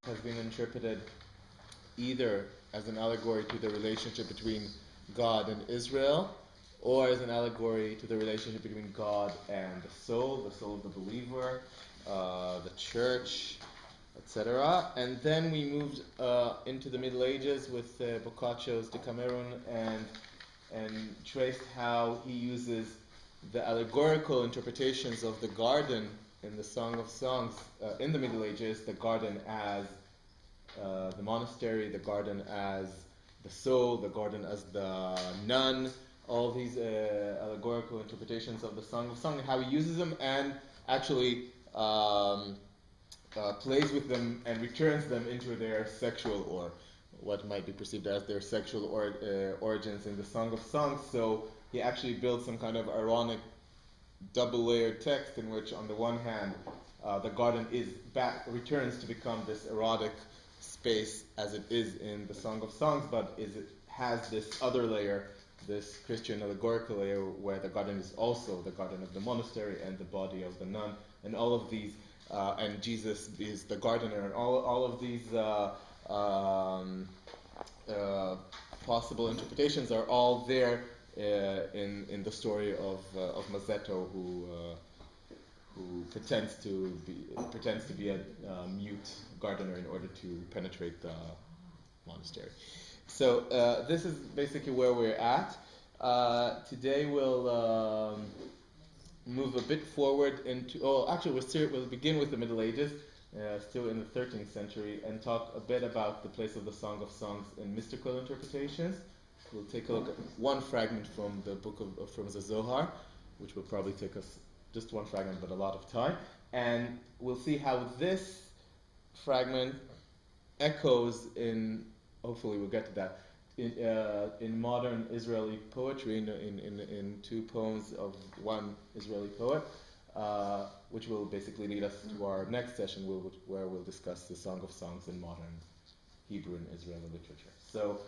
has been interpreted either as an allegory to the relationship between God and Israel, or as an allegory to the relationship between God and the soul of the believer, the church, etc. And then we moved into the Middle Ages with Boccaccio's Decameron and traced how he uses the allegorical interpretations of the garden in the Song of Songs in the Middle Ages, the garden as the monastery, the garden as the soul, the garden as the nun, all these allegorical interpretations of the Song of Songs, and how he uses them and actually plays with them and returns them into their sexual, or what might be perceived as their sexual origins in the Song of Songs. So he actually builds some kind of ironic double-layered text in which, on the one hand, the garden returns to become this erotic space as it is in the Song of Songs, but it has this other layer, this Christian allegorical layer, where the garden is also the garden of the monastery and the body of the nun, and all of these, and Jesus is the gardener, and all of these possible interpretations are all there in the story of Mazzetto, who pretends to be a mute gardener in order to penetrate the monastery. So this is basically where we're at. Today we'll move a bit forward into. Oh, actually, we'll begin with the Middle Ages, still in the 13th century, and talk a bit about the place of the Song of Songs in mystical interpretations. We'll take a look at one fragment from the book from the Zohar, which will probably take us just one fragment, but a lot of time. And we'll see how this fragment echoes in, hopefully we'll get to that, in modern Israeli poetry, in two poems of one Israeli poet, which will basically lead us to our next session, where we'll discuss the Song of Songs in modern Hebrew and Israeli literature. So